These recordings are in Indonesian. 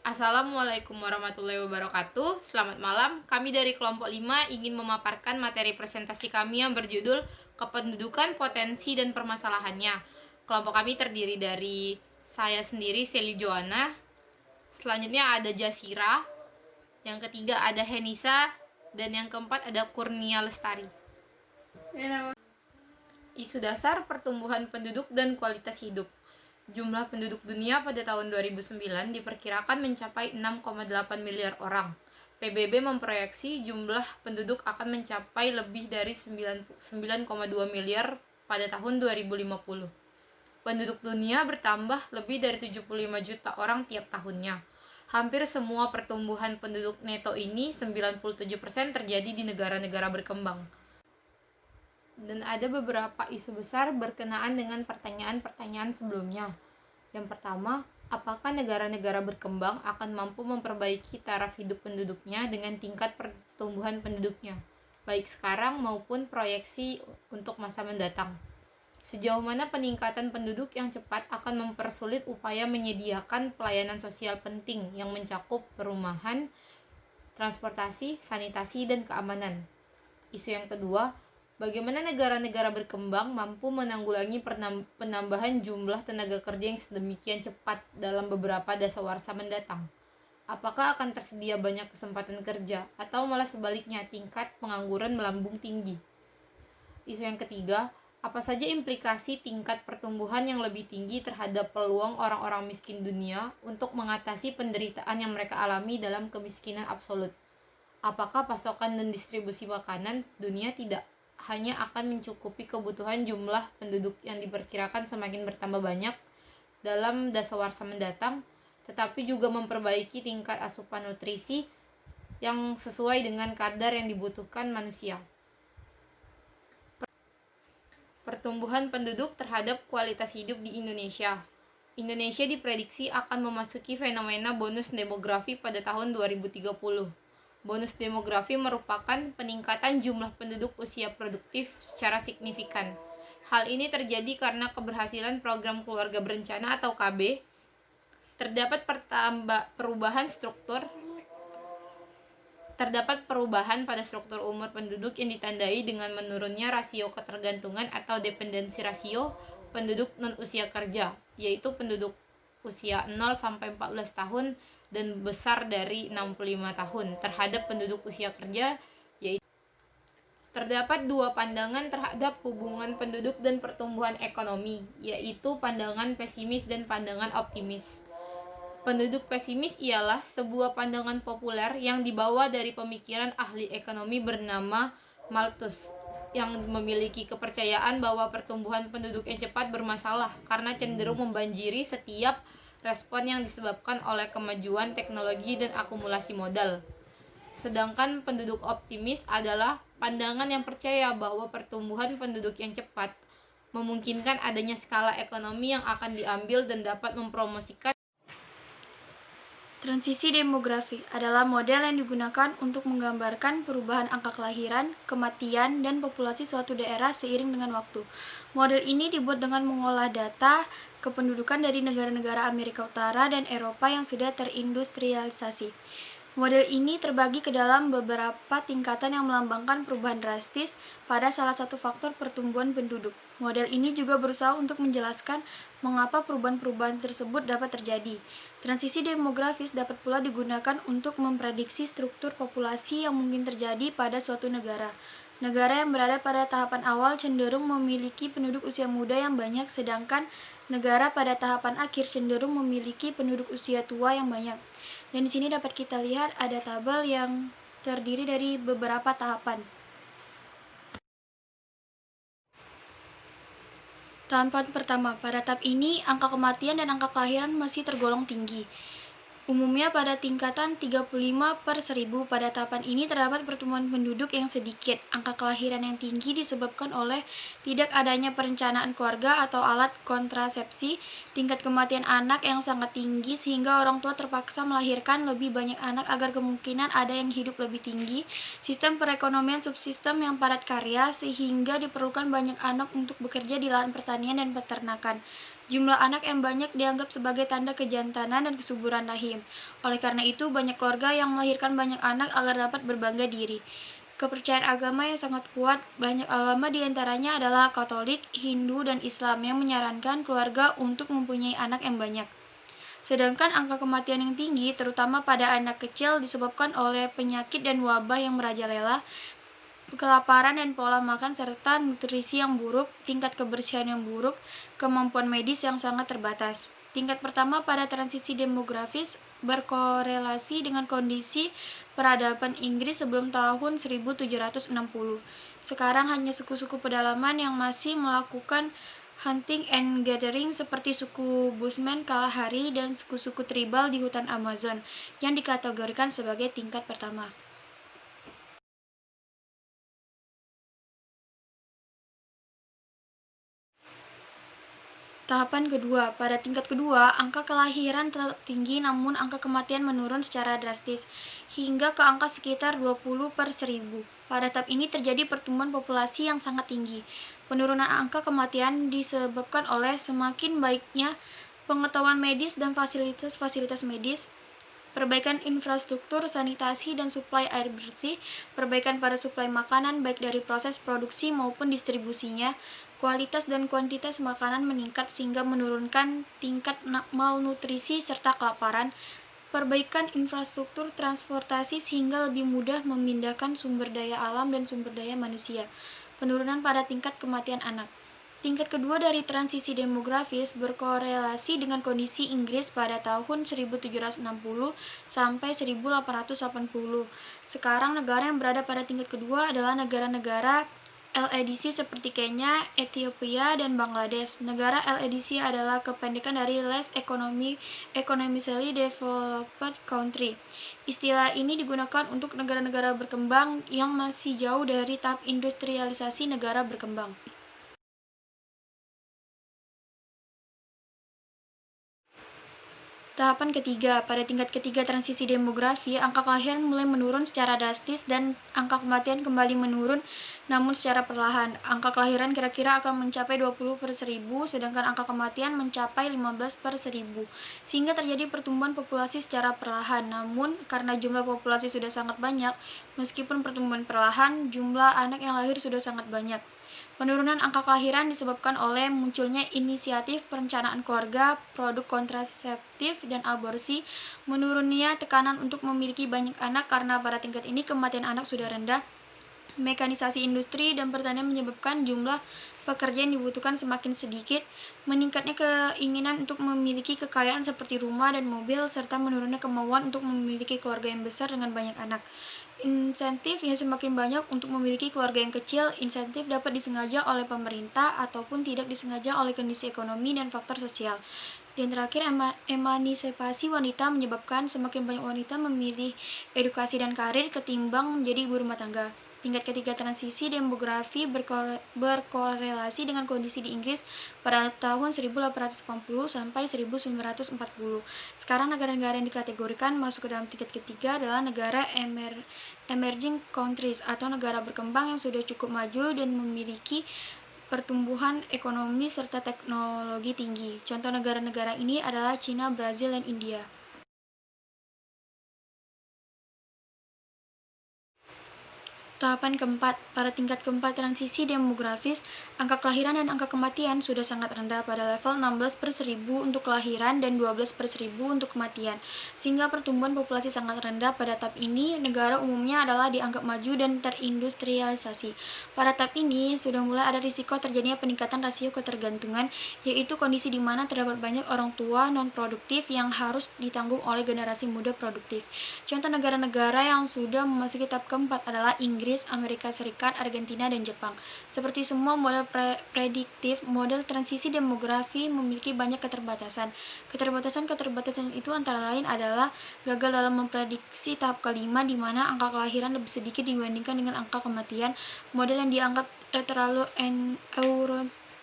Assalamualaikum warahmatullahi wabarakatuh. Selamat malam. Kami dari kelompok 5 ingin memaparkan materi presentasi kami yang berjudul Kependudukan, Potensi, dan Permasalahannya. Kelompok kami terdiri dari saya sendiri, Seli Joanna. Selanjutnya ada Jasira. Yang ketiga ada Henisa. Dan yang keempat ada Kurnia Lestari. Isu dasar pertumbuhan penduduk dan kualitas hidup. Jumlah penduduk dunia pada tahun 2009 diperkirakan mencapai 6,8 miliar orang. PBB memproyeksi jumlah penduduk akan mencapai lebih dari 9,2 miliar pada tahun 2050. Penduduk dunia bertambah lebih dari 75 juta orang tiap tahunnya. Hampir semua pertumbuhan penduduk neto ini 97% terjadi di negara-negara berkembang. Dan ada beberapa isu besar berkenaan dengan pertanyaan-pertanyaan sebelumnya. Yang pertama, apakah negara-negara berkembang akan mampu memperbaiki taraf hidup penduduknya dengan tingkat pertumbuhan penduduknya, baik sekarang maupun proyeksi untuk masa mendatang? Sejauh mana peningkatan penduduk yang cepat akan mempersulit upaya menyediakan pelayanan sosial penting yang mencakup perumahan, transportasi, sanitasi, dan keamanan? Isu yang kedua, bagaimana negara-negara berkembang mampu menanggulangi penambahan jumlah tenaga kerja yang sedemikian cepat dalam beberapa dasawarsa mendatang? Apakah akan tersedia banyak kesempatan kerja, atau malah sebaliknya tingkat pengangguran melambung tinggi? Isu yang ketiga, apa saja implikasi tingkat pertumbuhan yang lebih tinggi terhadap peluang orang-orang miskin dunia untuk mengatasi penderitaan yang mereka alami dalam kemiskinan absolut? Apakah pasokan dan distribusi makanan dunia tidak hanya akan mencukupi kebutuhan jumlah penduduk yang diperkirakan semakin bertambah banyak dalam dasawarsa mendatang, tetapi juga memperbaiki tingkat asupan nutrisi yang sesuai dengan kadar yang dibutuhkan manusia? Pertumbuhan penduduk terhadap kualitas hidup di Indonesia. Indonesia diprediksi akan memasuki fenomena bonus demografi pada tahun 2030. Bonus demografi merupakan peningkatan jumlah penduduk usia produktif secara signifikan. Hal ini terjadi karena keberhasilan program keluarga berencana atau KB. Terdapat perubahan pada struktur umur penduduk yang ditandai dengan menurunnya rasio ketergantungan atau dependensi rasio penduduk non-usia kerja, yaitu penduduk usia 0-14 tahun dan besar dari 65 tahun terhadap penduduk usia kerja, yaitu. Terdapat dua pandangan terhadap hubungan penduduk dan pertumbuhan ekonomi, yaitu pandangan pesimis dan pandangan optimis. Penduduk pesimis ialah sebuah pandangan populer yang dibawa dari pemikiran ahli ekonomi bernama Malthus, yang memiliki kepercayaan bahwa pertumbuhan penduduk yang cepat bermasalah karena cenderung membanjiri setiap respon yang disebabkan oleh kemajuan teknologi dan akumulasi modal. Sedangkan penduduk optimis adalah pandangan yang percaya bahwa pertumbuhan penduduk yang cepat memungkinkan adanya skala ekonomi yang akan diambil dan dapat mempromosikan. Transisi demografi adalah model yang digunakan untuk menggambarkan perubahan angka kelahiran, kematian, dan populasi suatu daerah seiring dengan waktu. Model ini dibuat dengan mengolah data kependudukan dari negara-negara Amerika Utara dan Eropa yang sudah terindustrialisasi. Model ini terbagi ke dalam beberapa tingkatan yang melambangkan perubahan drastis pada salah satu faktor pertumbuhan penduduk. Model ini juga berusaha untuk menjelaskan mengapa perubahan-perubahan tersebut dapat terjadi. Transisi demografis dapat pula digunakan untuk memprediksi struktur populasi yang mungkin terjadi pada suatu negara. Negara yang berada pada tahapan awal cenderung memiliki penduduk usia muda yang banyak, sedangkan negara pada tahapan akhir cenderung memiliki penduduk usia tua yang banyak. Dan di sini dapat kita lihat ada tabel yang terdiri dari beberapa tahapan. Tahapan pertama, pada tahap ini angka kematian dan angka kelahiran masih tergolong tinggi. Umumnya pada tingkatan 35/1000. Pada tahapan ini terdapat pertumbuhan penduduk yang sedikit. Angka kelahiran yang tinggi disebabkan oleh tidak adanya perencanaan keluarga atau alat kontrasepsi, tingkat kematian anak yang sangat tinggi sehingga orang tua terpaksa melahirkan lebih banyak anak agar kemungkinan ada yang hidup lebih tinggi, sistem perekonomian subsistem yang padat karya sehingga diperlukan banyak anak untuk bekerja di lahan pertanian dan peternakan. Jumlah anak yang banyak dianggap sebagai tanda kejantanan dan kesuburan rahim. miskin. Oleh karena itu, banyak keluarga yang melahirkan banyak anak agar dapat berbangga diri. Kepercayaan agama yang sangat kuat, banyak agama diantaranya adalah Katolik, Hindu, dan Islam yang menyarankan keluarga untuk mempunyai anak yang banyak. Sedangkan angka kematian yang tinggi, terutama pada anak kecil, disebabkan oleh penyakit dan wabah yang merajalela, kelaparan dan pola makan, serta nutrisi yang buruk, tingkat kebersihan yang buruk, kemampuan medis yang sangat terbatas. Tingkat pertama pada transisi demografis berkorelasi dengan kondisi peradaban Inggris sebelum tahun 1760. Sekarang hanya suku-suku pedalaman yang masih melakukan hunting and gathering seperti suku Bushmen Kalahari dan suku-suku tribal di hutan Amazon yang dikategorikan sebagai tingkat pertama. Tahapan kedua, pada tingkat kedua, angka kelahiran tetap tinggi namun angka kematian menurun secara drastis, hingga ke angka sekitar 20 per 1000. Pada tahap ini terjadi pertumbuhan populasi yang sangat tinggi. Penurunan angka kematian disebabkan oleh semakin baiknya pengetahuan medis dan fasilitas-fasilitas medis, perbaikan infrastruktur sanitasi dan suplai air bersih, perbaikan pada suplai makanan baik dari proses produksi maupun distribusinya, kualitas dan kuantitas makanan meningkat sehingga menurunkan tingkat malnutrisi serta kelaparan, perbaikan infrastruktur transportasi sehingga lebih mudah memindahkan sumber daya alam dan sumber daya manusia, penurunan pada tingkat kematian anak. Tingkat kedua dari transisi demografis berkorelasi dengan kondisi Inggris pada tahun 1760 sampai 1880. Sekarang negara yang berada pada tingkat kedua adalah negara-negara LADC seperti Kenya, Ethiopia, dan Bangladesh. Negara LADC adalah kependekan dari Less Economically Developed Country. Istilah ini digunakan untuk negara-negara berkembang yang masih jauh dari tahap industrialisasi negara berkembang. Tahapan ketiga, pada tingkat ketiga transisi demografi, angka kelahiran mulai menurun secara drastis dan angka kematian kembali menurun, namun secara perlahan. Angka kelahiran kira-kira akan mencapai 20 per 1000, sedangkan angka kematian mencapai 15 per 1000, sehingga terjadi pertumbuhan populasi secara perlahan. Namun, karena jumlah populasi sudah sangat banyak, meskipun pertumbuhan perlahan, jumlah anak yang lahir sudah sangat banyak. Penurunan angka kelahiran disebabkan oleh munculnya inisiatif perencanaan keluarga, produk kontraseptif, dan aborsi, menurunnya tekanan untuk memiliki banyak anak karena pada tingkat ini kematian anak sudah rendah, mekanisasi industri dan pertanian menyebabkan jumlah pekerja yang dibutuhkan semakin sedikit, meningkatnya keinginan untuk memiliki kekayaan seperti rumah dan mobil, serta menurunnya kemauan untuk memiliki keluarga yang besar dengan banyak anak. Insentif yang semakin banyak untuk memiliki keluarga yang kecil. Insentif dapat disengaja oleh pemerintah ataupun tidak disengaja oleh kondisi ekonomi dan faktor sosial. Dan terakhir, emansipasi wanita menyebabkan semakin banyak wanita memilih edukasi dan karir ketimbang menjadi ibu rumah tangga. Tingkat ketiga transisi demografi berkorelasi dengan kondisi di Inggris pada tahun 1880 sampai 1940. Sekarang negara-negara yang dikategorikan masuk ke dalam tingkat ketiga adalah negara emerging countries atau negara berkembang yang sudah cukup maju dan memiliki pertumbuhan ekonomi serta teknologi tinggi. Contoh negara-negara ini adalah China, Brazil, dan India. Tahapan keempat, pada tingkat keempat transisi demografis, angka kelahiran dan angka kematian sudah sangat rendah pada level 16 per 1000 untuk kelahiran dan 12 per 1000 untuk kematian, sehingga pertumbuhan populasi sangat rendah. Pada tahap ini, negara umumnya adalah dianggap maju dan terindustrialisasi. Pada tahap ini, sudah mulai ada risiko terjadinya peningkatan rasio ketergantungan, yaitu kondisi di mana terdapat banyak orang tua non-produktif yang harus ditanggung oleh generasi muda produktif. Contoh negara-negara yang sudah memasuki tahap keempat adalah Inggris, Amerika Serikat, Argentina, dan Jepang. Seperti semua model prediktif, model transisi demografi memiliki banyak keterbatasan. Keterbatasan itu antara lain adalah gagal dalam memprediksi tahap kelima di mana angka kelahiran lebih sedikit dibandingkan dengan angka kematian, model yang dianggap terlalu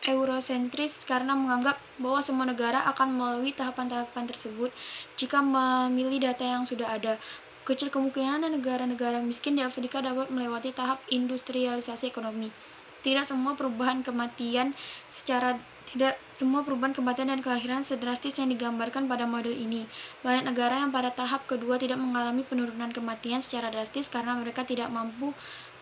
eurosentris karena menganggap bahwa semua negara akan melalui tahapan-tahapan tersebut jika memilih data yang sudah ada. Kecil kemungkinan negara-negara miskin di Afrika dapat melewati tahap industrialisasi ekonomi. Tidak semua perubahan kematian secara Tidak semua perubahan kematian dan kelahiran sedrastis yang digambarkan pada model ini. Banyak negara yang pada tahap kedua tidak mengalami penurunan kematian secara drastis karena mereka tidak mampu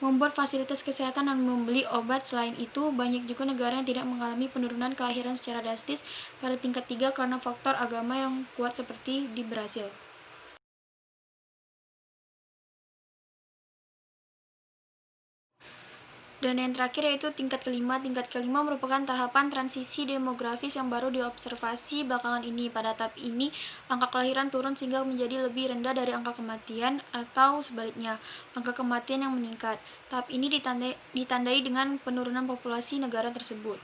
membuat fasilitas kesehatan dan membeli obat. Selain itu, banyak juga negara yang tidak mengalami penurunan kelahiran secara drastis pada tingkat 3 karena faktor agama yang kuat seperti di Brasil. Dan yang terakhir yaitu tingkat kelima. Tingkat kelima merupakan tahapan transisi demografis yang baru diobservasi belakangan ini. Pada tahap ini, angka kelahiran turun sehingga menjadi lebih rendah dari angka kematian atau sebaliknya, angka kematian yang meningkat. Tahap ini ditandai dengan penurunan populasi negara tersebut.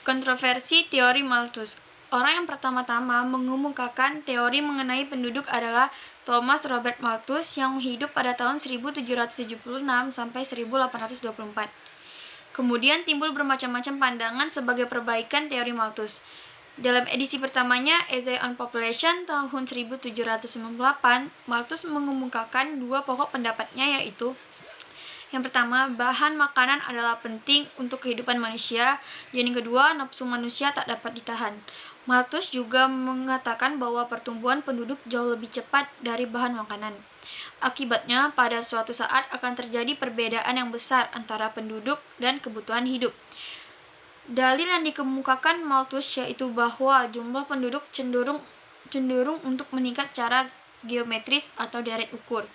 Kontroversi teori Malthus. Orang yang pertama-tama mengemukakan teori mengenai penduduk adalah Thomas Robert Malthus yang hidup pada tahun 1776 sampai 1824. Kemudian timbul bermacam-macam pandangan sebagai perbaikan teori Malthus. Dalam edisi pertamanya, Essay on Population tahun 1798, Malthus mengemukakan dua pokok pendapatnya, yaitu yang pertama, bahan makanan adalah penting untuk kehidupan manusia, dan yang kedua, nafsu manusia tak dapat ditahan. Malthus juga mengatakan bahwa pertumbuhan penduduk jauh lebih cepat dari bahan makanan. Akibatnya, pada suatu saat akan terjadi perbedaan yang besar antara penduduk dan kebutuhan hidup. Dalil yang dikemukakan Malthus yaitu bahwa jumlah penduduk cenderung untuk meningkat secara geometris atau deret ukur,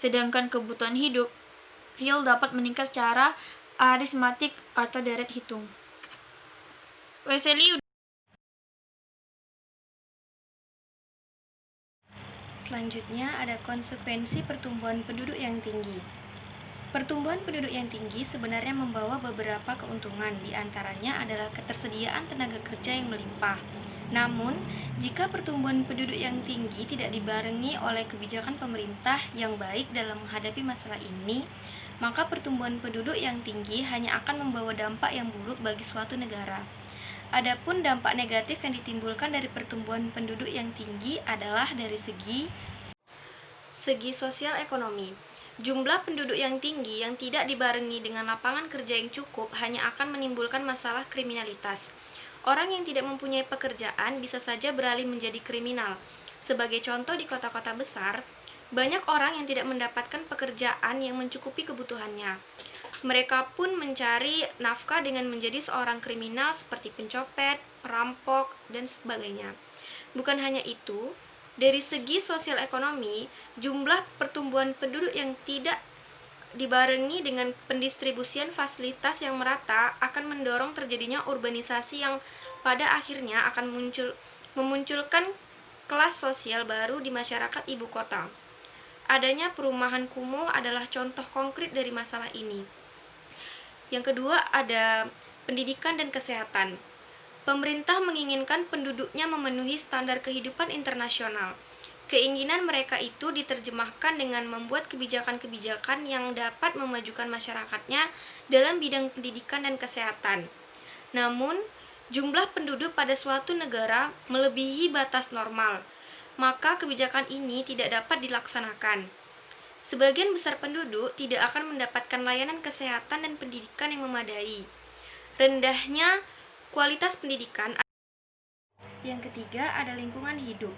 sedangkan kebutuhan hidup real dapat meningkat secara aritmatik atau deret hitung. Wesley. Selanjutnya ada konsekuensi pertumbuhan penduduk yang tinggi. Pertumbuhan penduduk yang tinggi sebenarnya membawa beberapa keuntungan, di antaranya adalah ketersediaan tenaga kerja yang melimpah. Namun, jika pertumbuhan penduduk yang tinggi tidak dibarengi oleh kebijakan pemerintah yang baik dalam menghadapi masalah ini, maka pertumbuhan penduduk yang tinggi hanya akan membawa dampak yang buruk bagi suatu negara. Adapun dampak negatif yang ditimbulkan dari pertumbuhan penduduk yang tinggi adalah dari segi sosial ekonomi. Jumlah penduduk yang tinggi yang tidak dibarengi dengan lapangan kerja yang cukup hanya akan menimbulkan masalah kriminalitas. Orang yang tidak mempunyai pekerjaan bisa saja beralih menjadi kriminal. Sebagai contoh, di kota-kota besar, banyak orang yang tidak mendapatkan pekerjaan yang mencukupi kebutuhannya. Mereka pun mencari nafkah dengan menjadi seorang kriminal seperti pencopet, perampok, dan sebagainya. Bukan hanya itu, dari segi sosial ekonomi, jumlah pertumbuhan penduduk yang tidak dibarengi dengan pendistribusian fasilitas yang merata akan mendorong terjadinya urbanisasi yang pada akhirnya akan memunculkan kelas sosial baru di masyarakat ibu kota. Adanya perumahan kumuh adalah contoh konkret dari masalah ini. Yang kedua ada pendidikan dan kesehatan. Pemerintah menginginkan penduduknya memenuhi standar kehidupan internasional. Keinginan mereka itu diterjemahkan dengan membuat kebijakan-kebijakan yang dapat memajukan masyarakatnya dalam bidang pendidikan dan kesehatan. Namun, jumlah penduduk pada suatu negara melebihi batas normal, maka kebijakan ini tidak dapat dilaksanakan. Sebagian besar penduduk tidak akan mendapatkan layanan kesehatan dan pendidikan yang memadai. Rendahnya kualitas pendidikan. Yang ketiga ada lingkungan hidup.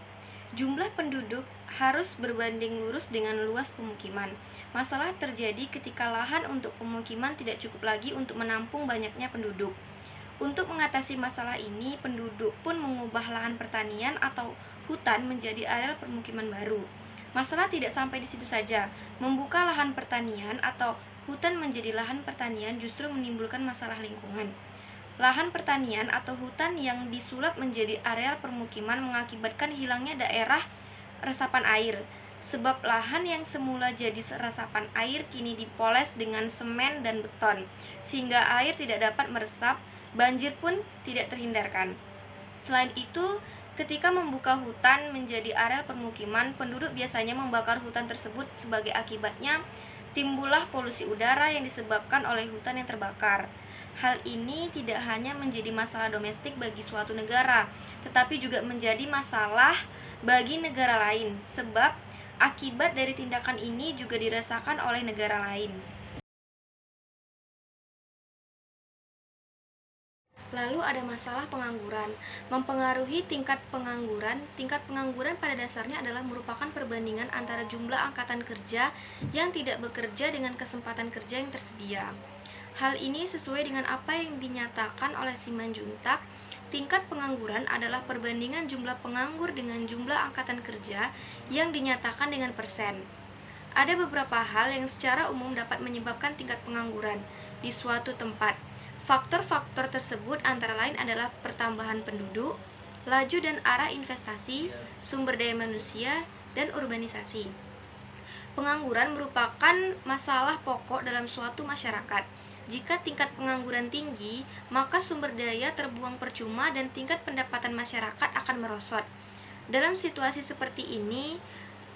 Jumlah penduduk harus berbanding lurus dengan luas pemukiman. Masalah terjadi ketika lahan untuk pemukiman tidak cukup lagi untuk menampung banyaknya penduduk. Untuk mengatasi masalah ini, penduduk pun mengubah lahan pertanian atau hutan menjadi areal permukiman baru. Masalah tidak sampai di situ saja. Membuka lahan pertanian atau hutan menjadi lahan pertanian justru menimbulkan masalah lingkungan. Lahan pertanian atau hutan yang disulap menjadi areal permukiman mengakibatkan hilangnya daerah resapan air. Sebab lahan yang semula jadi resapan air kini dipoles dengan semen dan beton, sehingga air tidak dapat meresap, banjir pun tidak terhindarkan. Selain itu, ketika membuka hutan menjadi areal permukiman, penduduk biasanya membakar hutan tersebut. Sebagai akibatnya, timbullah polusi udara yang disebabkan oleh hutan yang terbakar. Hal ini tidak hanya menjadi masalah domestik bagi suatu negara, tetapi juga menjadi masalah bagi negara lain, sebab akibat dari tindakan ini juga dirasakan oleh negara lain. Lalu ada masalah pengangguran. Mempengaruhi tingkat pengangguran. Tingkat pengangguran pada dasarnya adalah merupakan perbandingan antara jumlah angkatan kerja yang tidak bekerja dengan kesempatan kerja yang tersedia. Hal ini sesuai dengan apa yang dinyatakan oleh Simanjuntak. Tingkat pengangguran adalah perbandingan jumlah penganggur dengan jumlah angkatan kerja yang dinyatakan dengan persen. Ada beberapa hal yang secara umum dapat menyebabkan tingkat pengangguran di suatu tempat. Faktor-faktor tersebut antara lain adalah pertambahan penduduk, laju dan arah investasi, sumber daya manusia, dan urbanisasi. Pengangguran merupakan masalah pokok dalam suatu masyarakat. Jika tingkat pengangguran tinggi, maka sumber daya terbuang percuma dan tingkat pendapatan masyarakat akan merosot. Dalam situasi seperti ini,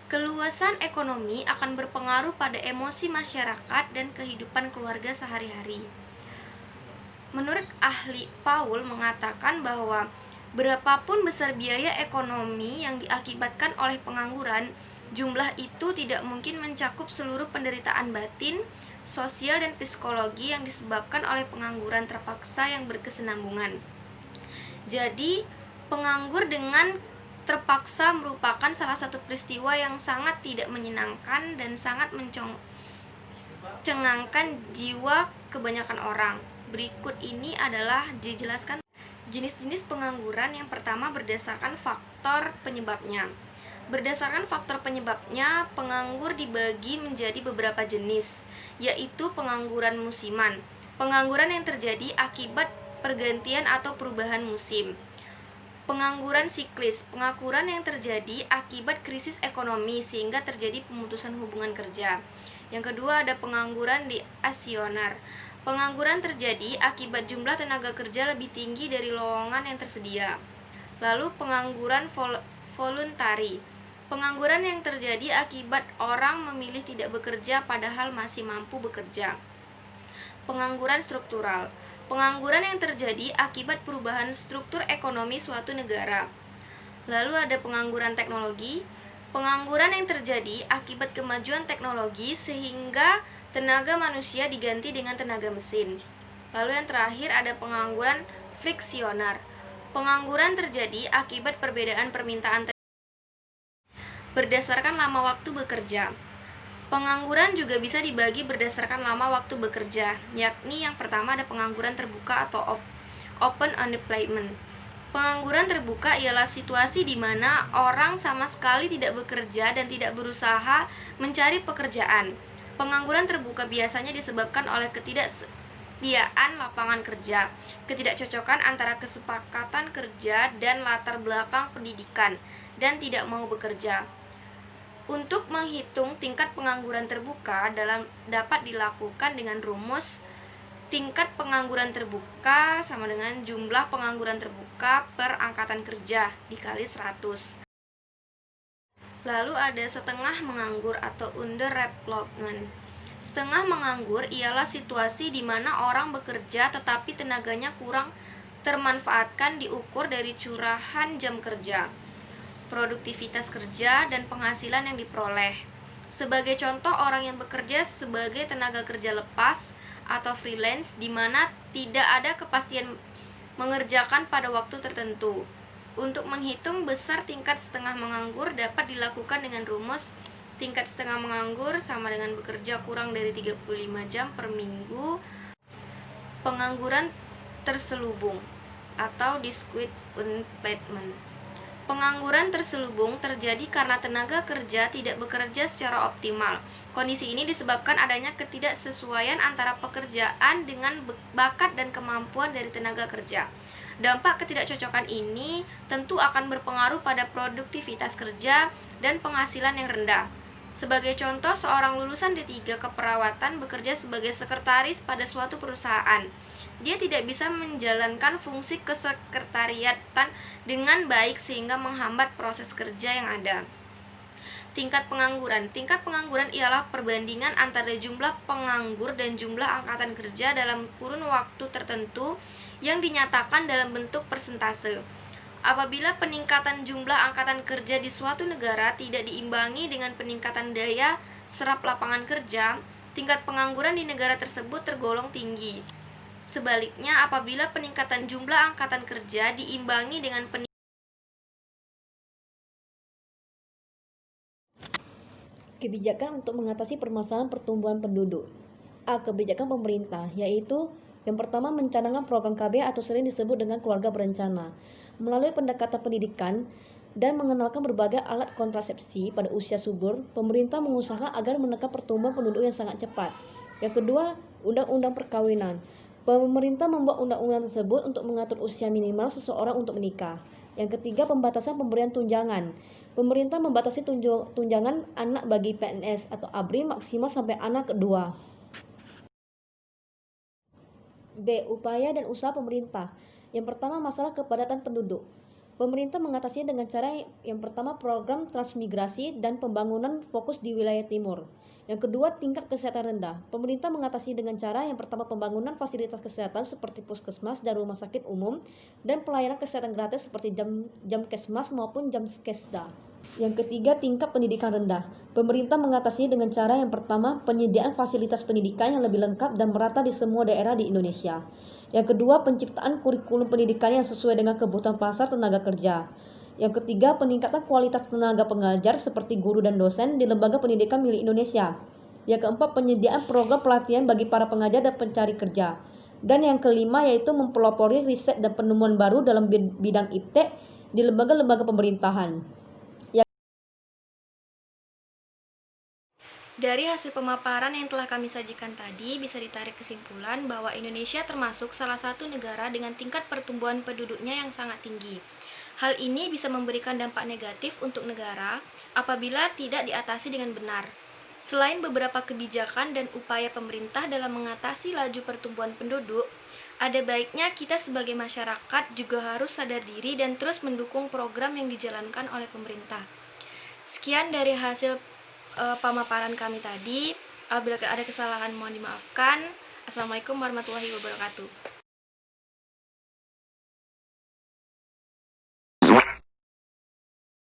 keluasan ekonomi akan berpengaruh pada emosi masyarakat dan kehidupan keluarga sehari-hari. Menurut ahli Paul mengatakan bahwa berapapun besar biaya ekonomi yang diakibatkan oleh pengangguran, jumlah itu tidak mungkin mencakup seluruh penderitaan batin, sosial, dan psikologi yang disebabkan oleh pengangguran terpaksa yang berkesinambungan. Jadi, penganggur dengan terpaksa merupakan salah satu peristiwa yang sangat tidak menyenangkan dan sangat mencengangkan jiwa kebanyakan orang. Berikut ini adalah dijelaskan jenis-jenis pengangguran. Yang pertama, berdasarkan faktor penyebabnya. Berdasarkan faktor penyebabnya, penganggur dibagi menjadi beberapa jenis, yaitu pengangguran musiman, pengangguran yang terjadi akibat pergantian atau perubahan musim. Pengangguran siklis, pengangguran yang terjadi akibat krisis ekonomi sehingga terjadi pemutusan hubungan kerja. Yang kedua, ada pengangguran diasioner. Pengangguran terjadi akibat jumlah tenaga kerja lebih tinggi dari lowongan yang tersedia. Lalu pengangguran voluntari. Pengangguran yang terjadi akibat orang memilih tidak bekerja padahal masih mampu bekerja. Pengangguran struktural. Pengangguran yang terjadi akibat perubahan struktur ekonomi suatu negara. Lalu ada pengangguran teknologi. Pengangguran yang terjadi akibat kemajuan teknologi sehingga tenaga manusia diganti dengan tenaga mesin. Lalu yang terakhir ada pengangguran friksioner. Pengangguran terjadi akibat perbedaan permintaan berdasarkan lama waktu bekerja. Pengangguran juga bisa dibagi berdasarkan lama waktu bekerja, yakni yang pertama ada pengangguran terbuka atau open unemployment. Pengangguran terbuka ialah situasi di mana orang sama sekali tidak bekerja dan tidak berusaha mencari pekerjaan. Pengangguran terbuka biasanya disebabkan oleh ketidaksediaan lapangan kerja, ketidakcocokan antara kesepakatan kerja dan latar belakang pendidikan, dan tidak mau bekerja. Untuk menghitung tingkat pengangguran terbuka dapat dilakukan dengan rumus tingkat pengangguran terbuka sama dengan jumlah pengangguran terbuka per angkatan kerja dikali 100. Lalu ada setengah menganggur atau underemployment. Setengah menganggur ialah situasi di mana orang bekerja tetapi tenaganya kurang termanfaatkan diukur dari curahan jam kerja, produktivitas kerja, dan penghasilan yang diperoleh. Sebagai contoh, orang yang bekerja sebagai tenaga kerja lepas atau freelance di mana tidak ada kepastian mengerjakan pada waktu tertentu. Untuk menghitung besar tingkat setengah menganggur dapat dilakukan dengan rumus tingkat setengah menganggur sama dengan bekerja kurang dari 35 jam per minggu. Pengangguran terselubung atau discrete unemployment. Pengangguran terselubung terjadi karena tenaga kerja tidak bekerja secara optimal. Kondisi ini disebabkan adanya ketidaksesuaian antara pekerjaan dengan bakat dan kemampuan dari tenaga kerja. Dampak ketidakcocokan ini tentu akan berpengaruh pada produktivitas kerja dan penghasilan yang rendah. Sebagai contoh, seorang lulusan D3 keperawatan bekerja sebagai sekretaris pada suatu perusahaan. Dia tidak bisa menjalankan fungsi kesekretariatan dengan baik sehingga menghambat proses kerja yang ada. Tingkat pengangguran. Tingkat pengangguran ialah perbandingan antara jumlah penganggur dan jumlah angkatan kerja dalam kurun waktu tertentu yang dinyatakan dalam bentuk persentase. Apabila peningkatan jumlah angkatan kerja di suatu negara tidak diimbangi dengan peningkatan daya serap lapangan kerja, tingkat pengangguran di negara tersebut tergolong tinggi. Sebaliknya, apabila peningkatan jumlah angkatan kerja diimbangi dengan kebijakan untuk mengatasi permasalahan pertumbuhan penduduk. A. Kebijakan pemerintah, yaitu yang pertama mencanangkan program KB atau sering disebut dengan keluarga berencana. Melalui pendekatan pendidikan dan mengenalkan berbagai alat kontrasepsi pada usia subur, pemerintah mengusahakan agar menekan pertumbuhan penduduk yang sangat cepat. Yang kedua, undang-undang perkawinan. Pemerintah membuat undang-undang tersebut untuk mengatur usia minimal seseorang untuk menikah. Yang ketiga, pembatasan pemberian tunjangan. Pemerintah membatasi tunjangan anak bagi PNS atau ABRI maksimal sampai anak kedua. B. Upaya dan usaha pemerintah. Yang pertama, masalah kepadatan penduduk. Pemerintah mengatasinya dengan cara yang pertama, program transmigrasi dan pembangunan fokus di wilayah timur. Yang kedua, tingkat kesehatan rendah. Pemerintah mengatasi dengan cara yang pertama, pembangunan fasilitas kesehatan seperti puskesmas dan rumah sakit umum dan pelayanan kesehatan gratis seperti Jamkesmas maupun Jamskesda. Yang ketiga, tingkat pendidikan rendah. Pemerintah mengatasinya dengan cara yang pertama, penyediaan fasilitas pendidikan yang lebih lengkap dan merata di semua daerah di Indonesia. Yang kedua, penciptaan kurikulum pendidikan yang sesuai dengan kebutuhan pasar tenaga kerja. Yang ketiga, peningkatan kualitas tenaga pengajar seperti guru dan dosen di lembaga pendidikan milik Indonesia. Yang keempat, penyediaan program pelatihan bagi para pengajar dan pencari kerja. Dan yang kelima, yaitu mempelopori riset dan penemuan baru dalam bidang iptek di lembaga-lembaga pemerintahan. Dari hasil pemaparan yang telah kami sajikan tadi, bisa ditarik kesimpulan bahwa Indonesia termasuk salah satu negara dengan tingkat pertumbuhan penduduknya yang sangat tinggi. Hal ini bisa memberikan dampak negatif untuk negara apabila tidak diatasi dengan benar. Selain beberapa kebijakan dan upaya pemerintah dalam mengatasi laju pertumbuhan penduduk, ada baiknya kita sebagai masyarakat juga harus sadar diri dan terus mendukung program yang dijalankan oleh pemerintah. Sekian dari hasil pemaparan kami tadi. Apabila ada kesalahan mohon dimaafkan. Assalamualaikum warahmatullahi wabarakatuh.